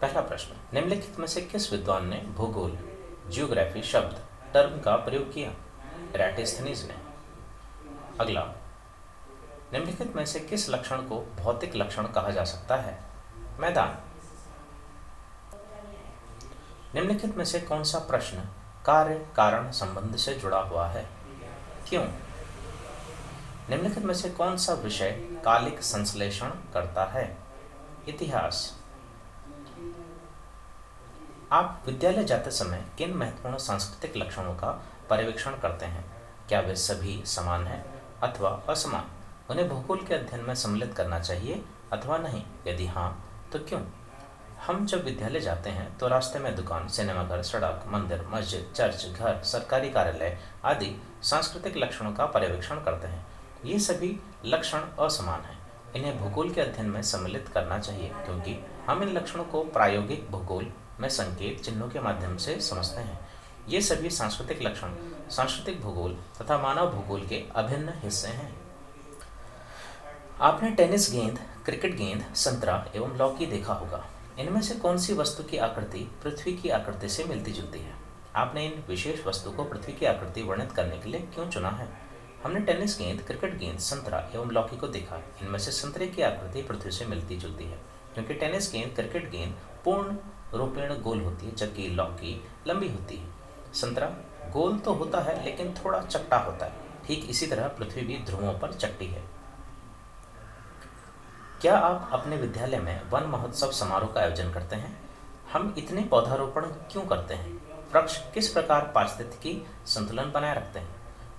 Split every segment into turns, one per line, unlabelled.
पहला प्रश्न, निम्नलिखित में से किस विद्वान ने भूगोल जियोग्राफी शब्द टर्म का प्रयोग किया? एराटोस्थेनीज ने। अगला, निम्नलिखित में से किस लक्षण को भौतिक लक्षण कहा जा सकता है? मैदान। निम्नलिखित में से कौन सा प्रश्न कार्य कारण संबंध से जुड़ा हुआ है? क्यों? निम्नलिखित में से कौन सा विषय कालिक संश्लेषण करता है? इतिहास। आप विद्यालय जाते समय किन महत्वपूर्ण सांस्कृतिक लक्षणों का पर्यवेक्षण करते हैं? क्या वे सभी समान हैं अथवा असमान? उन्हें भूगोल के अध्ययन में सम्मिलित करना चाहिए अथवा नहीं? यदि हाँ, तो क्यों? हम जब विद्यालय जाते हैं तो रास्ते में दुकान, सिनेमाघर, सड़क, मंदिर, मस्जिद, चर्च, घर, सरकारी कार्यालय आदि सांस्कृतिक लक्षणों का पर्यवेक्षण करते हैं। ये सभी लक्षण असमान हैं। इन्हें भूगोल के अध्ययन में सम्मिलित करना चाहिए क्योंकि हम इन लक्षणों को प्रायोगिक भूगोल में संकेत चिन्हों के माध्यम से समझते हैं। ये सभी सांस्कृतिक लक्षण सांस्कृतिक भूगोल तथा मानव भूगोल के अभिन्न हिस्से हैं। आपने टेनिस गेंद, क्रिकेट गेंद, संतरा एवं लौकी देखा होगा। इनमें से कौन सी वस्तु की आकृति पृथ्वी की आकृति से मिलती जुलती है? आपने इन विशेष वस्तु को पृथ्वी की आकृति वर्णित करने के लिए क्यों चुना है? हमने टेनिस गेंद, क्रिकेट गेंद, संतरा एवं लौकी को देखा। इनमें से संतरे की आकृति पृथ्वी से मिलती जुलती है क्योंकि टेनिस गेंद, क्रिकेट गेंद पूर्ण रूपेण गोल होती है जबकि लौकी लंबी होती है। संतरा गोल तो होता है लेकिन थोड़ा चपटा होता है। ठीक इसी तरह पृथ्वी भी ध्रुवों पर चपटी है। क्या आप अपने विद्यालय में वन महोत्सव समारोह का आयोजन करते हैं? हम इतने पौधारोपण क्यों करते हैं? वृक्ष किस प्रकार पारिस्थितिकी संतुलन बनाए रखते हैं?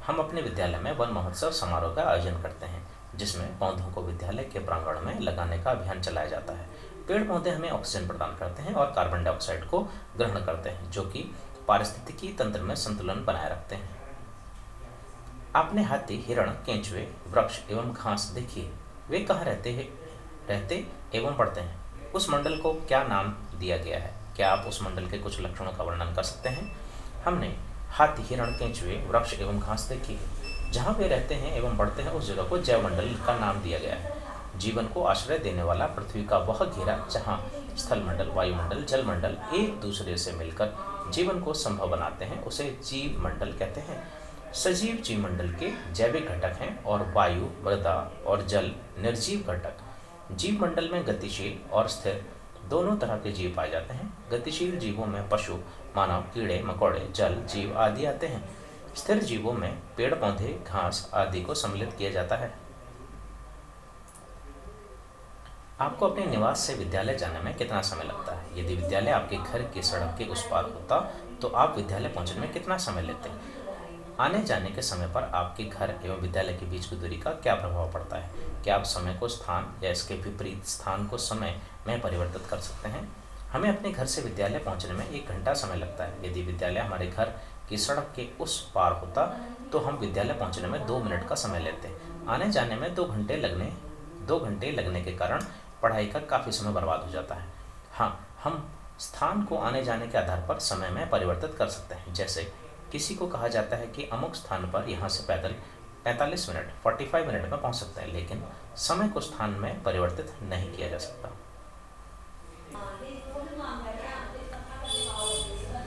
हम अपने विद्यालय में वन महोत्सव समारोह का आयोजन करते हैं जिसमें पौधों को विद्यालय के प्रांगण में लगाने का अभियान चलाया जाता है। पेड़ पौधे हमें ऑक्सीजन प्रदान करते हैं और कार्बन डाइऑक्साइड को ग्रहण करते हैं जो कि पारिस्थितिकी तंत्र में संतुलन बनाए रखते हैं। आपने हाथी, हिरण, केंचुए, वृक्ष एवं घास देखी है। वे कहाँ रहते एवं बढ़ते हैं? उस मंडल को क्या नाम दिया गया है? क्या आप उस मंडल के कुछ लक्षणों का वर्णन कर सकते हैं? हमने हाथी, हिरण, केंचुए, वृक्ष एवं घास देखी है। जहाँ वे रहते हैं एवं बढ़ते हैं उस जगह को जैव मंडल का नाम दिया गया है। जीवन को आश्रय देने वाला पृथ्वी का वह घेरा जहाँ स्थल मंडल, वायुमंडल, जल मंडल एक दूसरे से मिलकर जीवन को संभव बनाते हैं उसे जीव मंडल कहते हैं। सजीव जीव मंडल के जैविक घटक हैं और वायु, मृदा और जल निर्जीव घटक। जीव मंडल में गतिशील और स्थिर दोनों तरह के जीव पाए जाते हैं। गतिशील जीवों में पशु, मानव, कीड़े मकोड़े, जल जीव आदि आते हैं। स्थिर जीवों में पेड़ पौधे, घास आदि को सम्मिलित किया जाता है। आपको अपने निवास से विद्यालय जाने में कितना समय लगता है? यदि विद्यालय आपके घर की सड़क के उस पार होता तो आप विद्यालय पहुंचने में कितना समय लेते? आने जाने के समय पर आपके घर एवं विद्यालय के बीच की दूरी का क्या प्रभाव पड़ता है? क्या आप समय को स्थान या इसके विपरीत स्थान को समय में परिवर्तित कर सकते हैं? हमें अपने घर से विद्यालय पहुंचने में 1 घंटा समय लगता है। यदि विद्यालय हमारे घर की सड़क के उस पार होता तो हम विद्यालय पहुंचने में 2 मिनट का समय लेते। आने जाने में 2 घंटे लगने के कारण पढ़ाई का काफ़ी समय बर्बाद हो जाता है। हाँ, हम स्थान को आने जाने के आधार पर समय में परिवर्तित कर सकते हैं। जैसे किसी को कहा जाता है कि अमुक स्थान पर यहाँ से पैदल 45 मिनट 45 मिनट में पहुँच सकते हैं, लेकिन समय को स्थान में परिवर्तित नहीं किया जा सकता।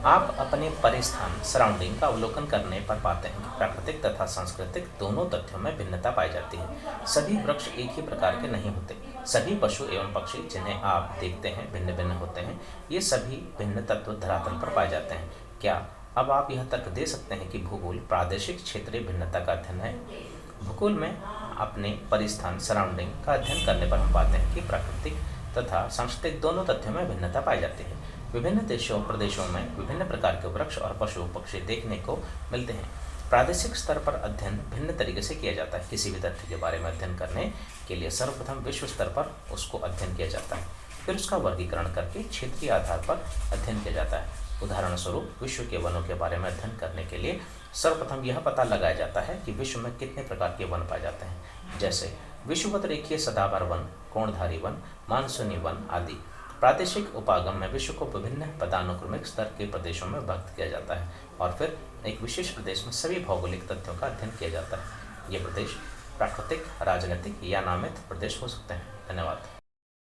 आप अपने परिस्थान सराउंडिंग का अवलोकन करने पर पाते हैं कि प्राकृतिक तथा सांस्कृतिक दोनों तथ्यों में भिन्नता पाई जाती है। सभी वृक्ष एक ही प्रकार के नहीं होते। सभी पशु एवं पक्षी जिन्हें आप देखते हैं भिन्न भिन्न होते हैं। ये सभी भिन्न तत्व धरातल पर पाए जाते हैं। क्या अब आप यह तर्क दे सकते हैं कि भूगोल प्रादेशिक क्षेत्रीय भिन्नता का अध्ययन है? भूगोल में अपने परिस्थान सराउंडिंग का अध्ययन करने पर हम पाते हैं कि प्राकृतिक तथा सांस्कृतिक दोनों तथ्यों में भिन्नता पाई जाती है। विभिन्न देशों प्रदेशों में विभिन्न प्रकार के वृक्ष और पशु पक्षी देखने को मिलते हैं। प्रादेशिक स्तर पर अध्ययन भिन्न तरीके से किया जाता है। किसी भी तथ्य के बारे में अध्ययन करने के लिए सर्वप्रथम विश्व स्तर पर उसको अध्ययन किया जाता है, फिर उसका वर्गीकरण करके क्षेत्रीय आधार पर अध्ययन किया जाता है। उदाहरण स्वरूप विश्व के वनों के बारे में अध्ययन करने के लिए सर्वप्रथम यह पता लगाया जाता है कि विश्व में कितने प्रकार के वन पाए जाते हैं, जैसे विषुवत रेखीय सदाबहार वन, कोणधारी वन, मानसूनी वन आदि। प्रादेशिक उपागम में विश्व को विभिन्न पदानुक्रमिक स्तर के प्रदेशों में विभक्त किया जाता है और फिर एक विशेष प्रदेश में सभी भौगोलिक तथ्यों का अध्ययन किया जाता है। ये प्रदेश प्राकृतिक, राजनीतिक या नामित प्रदेश हो सकते हैं। धन्यवाद।